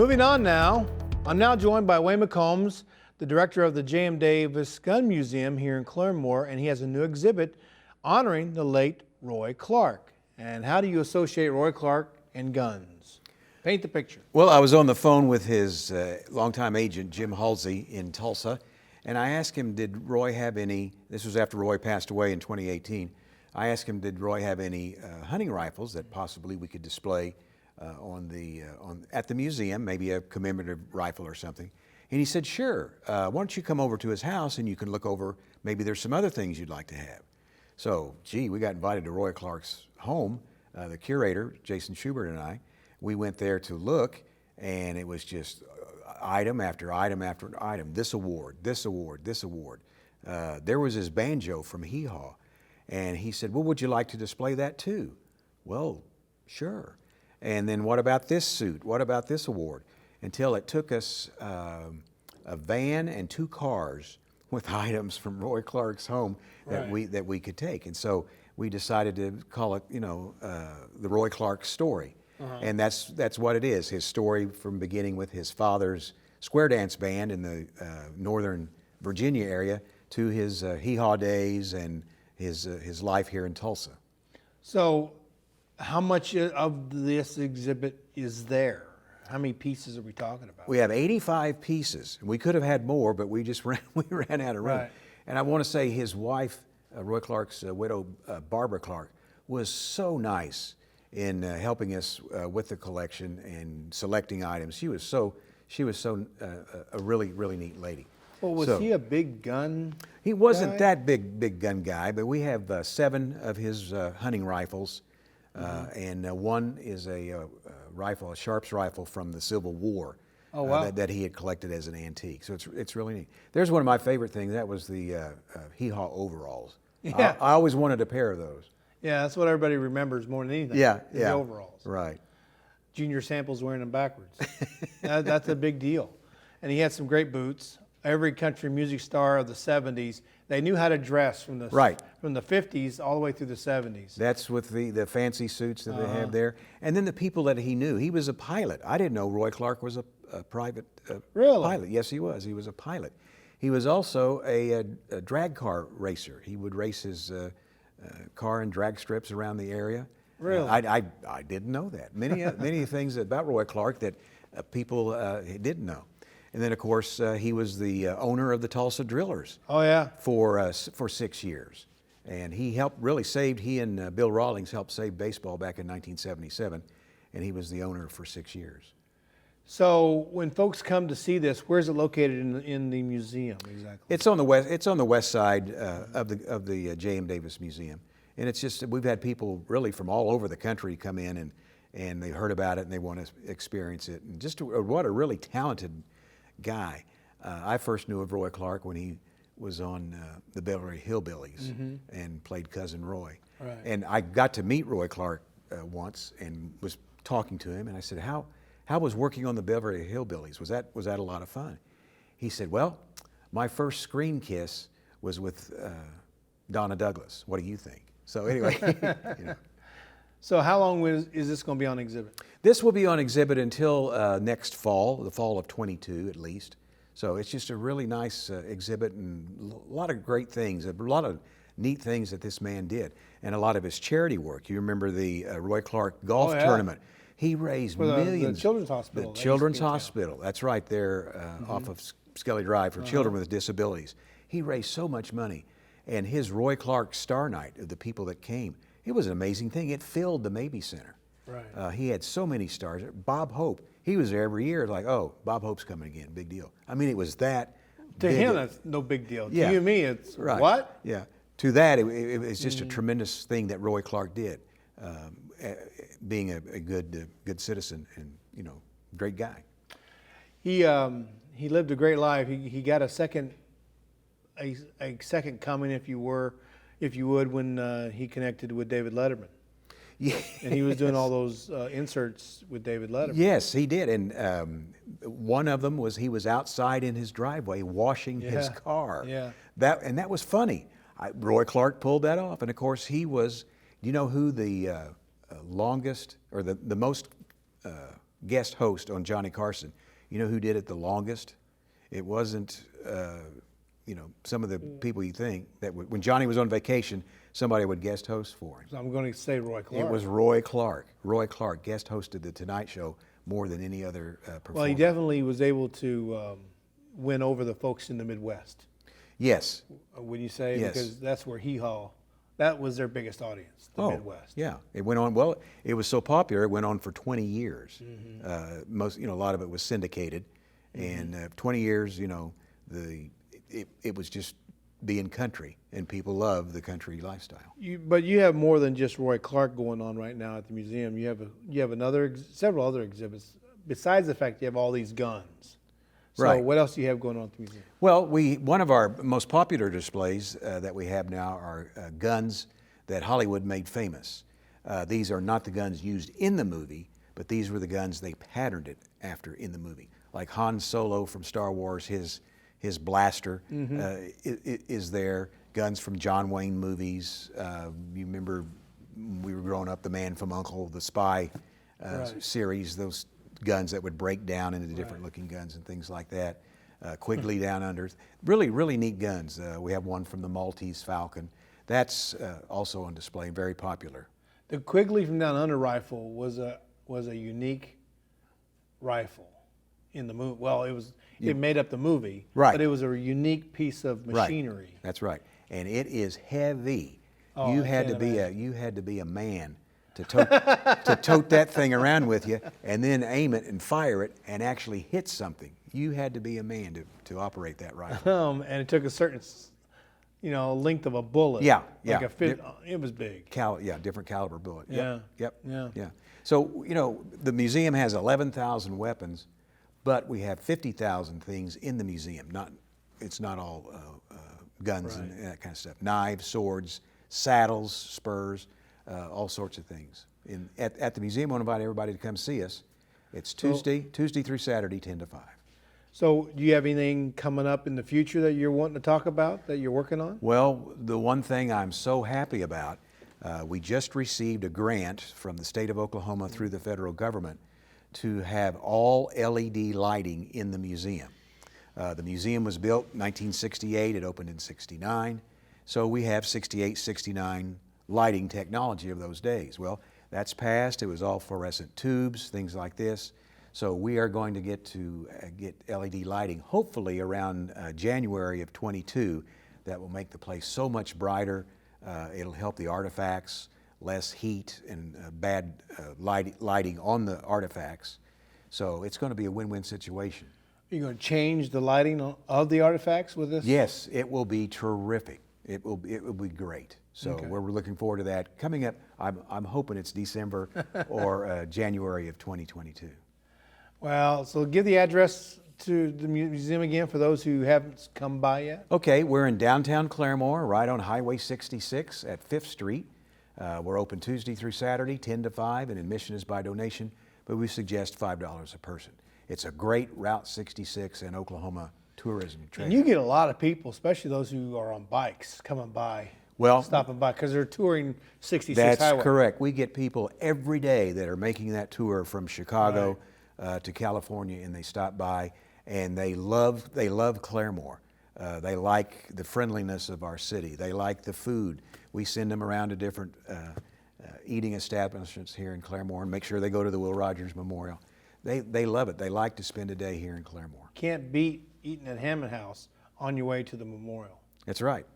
Moving on now, I'm now joined by Wayne McCombs, the director of the J.M. Davis Gun Museum here in Claremore, and he has a new exhibit honoring the late Roy Clark. And how do you associate Roy Clark and guns? Paint the picture. Well, I was on the phone with his longtime agent, Jim Halsey, in Tulsa, and I asked him, did Roy have any, this was after Roy passed away in 2018, I asked him, did Roy have any hunting rifles that possibly we could display at the museum, maybe a commemorative rifle or something? And he said, sure, why don't you come over to his house and you can look over, maybe there's some other things you'd like to have. So, gee, we got invited to Roy Clark's home, the curator, Jason Schubert, and I. We went there to look, and it was just item after item after item. This award, this award, this award. There was his banjo from Hee Haw, and he said, well, would you like to display that too? Well, sure. And then what about this suit? What about this award? Until it took us a van and 2 cars with items from Roy Clark's home that we could take. And so we decided to call it, the Roy Clark story. And that's what it is, his story from beginning with his father's square dance band in the northern Virginia area to his Hee Haw days and his life here in Tulsa. So how much of this exhibit is there? How many pieces are we talking about? We have 85 pieces. We could have had more, but we ran out of room. Right. And I want to say his wife, Roy Clark's widow, Barbara Clark, was so nice in helping us with the collection and selecting items. She was so a really neat lady. Well, was he a big gun He wasn't guy? that big gun guy, but we have 7 of his hunting rifles, and one is a rifle, a Sharps rifle from the Civil War. Oh, wow. That he had collected as an antique. So it's really neat. There's one of my favorite things. That was the Hee Haw overalls. Yeah. I always wanted a pair of those. Yeah, that's what everybody remembers more than anything. Yeah, is yeah. overalls. Right. Junior Sample's wearing them backwards. That's a big deal. And he had some great boots. Every country music star of the 70s, they knew how to dress from the 50s all the way through the 70s. That's with the fancy suits that they have there. And then the people that he knew. He was a pilot. I didn't know Roy Clark was a private Really? pilot. Yes, he was. He was a pilot. He was also a drag car racer. He would race his car and drag strips around the area. Really? I didn't know that. Many things about Roy Clark that people didn't know. And then, of course, he was the owner of the Tulsa Drillers. Oh, yeah. For 6 years. And he and Bill Rawlings helped save baseball back in 1977. And he was the owner for 6 years. So when folks come to see this, where's it located in the museum exactly? It's on the west. It's on the west side of the J.M. Davis Museum, and it's just we've had people really from all over the country come in and they heard about it and they want to experience it. And just what a really talented guy. I first knew of Roy Clark when he was on the Beverly Hillbillies and played Cousin Roy. Right. And I got to meet Roy Clark once and was talking to him, and I said, How was working on the Beverly Hillbillies? Was that a lot of fun? He said, well, my first screen kiss was with Donna Douglas. What do you think? So anyway, So how long is this going to be on exhibit? This will be on exhibit until next fall, the fall of 22 at least. So it's just a really nice exhibit and a lot of great things, a lot of neat things that this man did, and a lot of his charity work. You remember the Roy Clark golf tournament. He raised millions. The Children's Hospital. The Children's Hospital, that's right there off of Skelly Drive for children with disabilities. He raised so much money. And his Roy Clark Star Night of the people that came, it was an amazing thing. It filled the Mabee Center. Right. He had so many stars. Bob Hope, he was there every year. Like, oh, Bob Hope's coming again, big deal. I mean, it was that To big. him, that's no big deal. Yeah. To you and me, it's Right. what? Yeah. To that, it was just a tremendous thing that Roy Clark did, being a good citizen and great guy. He lived a great life. He got a second coming, if you would, when he connected with David Letterman. Yeah. And he was doing all those inserts with David Letterman. Yes, he did. And one of them was he was outside in his driveway washing his car. Yeah. That was funny. Roy Clark pulled that off. And of course, he was, do you know who the longest or the most guest host on Johnny Carson. You know who did it the longest? It wasn't, some of the people you think that when Johnny was on vacation, somebody would guest host for him. So I'm going to say Roy Clark. It was Roy Clark. Roy Clark guest hosted the Tonight Show more than any other performer. Well, he definitely was able to win over the folks in the Midwest. Yes. Would you say? Yes. Because that's where that was their biggest audience, the Midwest. Yeah, it went on. Well, it was so popular, it went on for 20 years. A lot of it was syndicated, and 20 years, it was just being country, and people love the country lifestyle. But you have more than just Roy Clark going on right now at the museum. You have several other exhibits besides the fact you have all these guns. So Right. what else do you have going on at the museum? Well, one of our most popular displays that we have now are guns that Hollywood made famous. These are not the guns used in the movie, but these were the guns they patterned it after in the movie. Like Han Solo from Star Wars, his blaster is there. Guns from John Wayne movies. You remember when we were growing up, The Man from U.N.C.L.E., the Spy Right. series, those guns that would break down into different looking guns and things like that. Quigley Down Under. Really, really neat guns. We have one from the Maltese Falcon. That's also on display, very popular. The Quigley from Down Under rifle was a unique rifle in the movie. Well, it made up the movie, Right. but it was a unique piece of machinery. Right. That's right, and it is heavy. Oh, you I had to can't be imagine. you had to be a man to tote that thing around with you, and then aim it and fire it and actually hit something. You had to be a man to operate that rifle. And it took a certain, length of a bullet. Yeah, yeah. Like it was big. Different caliber bullet. Yeah, Yep. yeah. So the museum has 11,000 weapons, but we have 50,000 things in the museum. It's not all guns and that kind of stuff. Knives, swords, saddles, spurs, all sorts of things. At the museum, I want to invite everybody to come see us. It's Tuesday through Saturday, 10 to 5. So do you have anything coming up in the future that you're wanting to talk about, that you're working on? Well, the one thing I'm so happy about, we just received a grant from the state of Oklahoma through the federal government to have all LED lighting in the museum. The museum was built in 1968, it opened in 69, so we have 68, 69 lighting technology of those days. Well, that's passed, it was all fluorescent tubes, things like this. So we are going to get LED lighting, hopefully around January of 22, that will make the place so much brighter. It'll help the artifacts, less heat and bad lighting on the artifacts. So it's going to be a win-win situation. Are you going to change the lighting of the artifacts with this? Yes, it will be terrific. It will be great. So we're looking forward to that. Coming up, I'm hoping it's December or January of 2022. Well, so give the address to the museum again for those who haven't come by yet. Okay, we're in downtown Claremore, right on Highway 66 at 5th Street. We're open Tuesday through Saturday, 10 to 5, and admission is by donation, but we suggest $5 a person. It's a great Route 66 and Oklahoma tourism And trade. you get a lot of people, especially those who are on bikes, coming by, Well, stopping by, because they're touring 66 that's highway. correct. We get people every day that are making that tour from Chicago to California, and they stop by, and they love Claremore. They like the friendliness of our city. They like the food. We send them around to different eating establishments here in Claremore and make sure they go to the Will Rogers Memorial. They love it. They like to spend a day here in Claremore. Can't beat eating at Hammond House on your way to the memorial. That's right.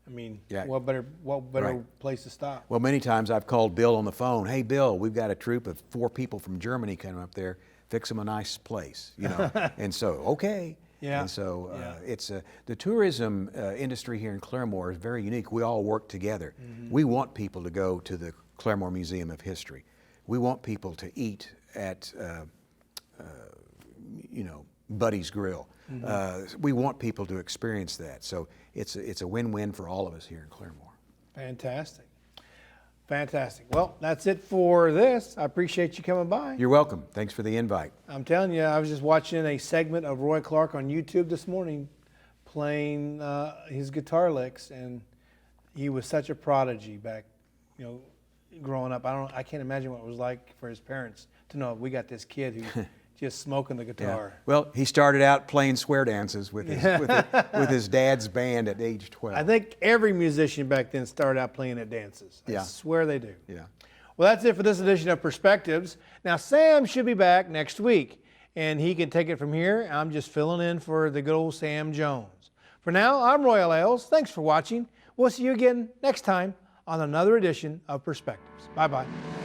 I mean, Yeah. what better Right. place to stop? Well, many times I've called Bill on the phone. Hey, Bill, we've got a troop of 4 people from Germany coming up there. Fix them a nice place, And so, okay. Yeah. And so it's the tourism industry here in Claremore is very unique. We all work together. We want people to go to the Claremore Museum of History. We want people to eat at, Buddy's Grill. We want people to experience that. So it's a win-win for all of us here in Claremore. Fantastic. Fantastic. Well, that's it for this. I appreciate you coming by. You're welcome. Thanks for the invite. I'm telling you, I was just watching a segment of Roy Clark on YouTube this morning playing his guitar licks, and he was such a prodigy back, growing up. I can't imagine what it was like for his parents to know we got this kid who's just smoking the guitar. Yeah. Well, he started out playing square dances with his dad's band at age 12. I think every musician back then started out playing at dances. I Yeah. swear they do. Yeah. Well, that's it for this edition of Perspectives. Now, Sam should be back next week, and he can take it from here. I'm just filling in for the good old Sam Jones. For now, I'm Royal Ailes. Thanks for watching. We'll see you again next time on another edition of Perspectives. Bye-bye.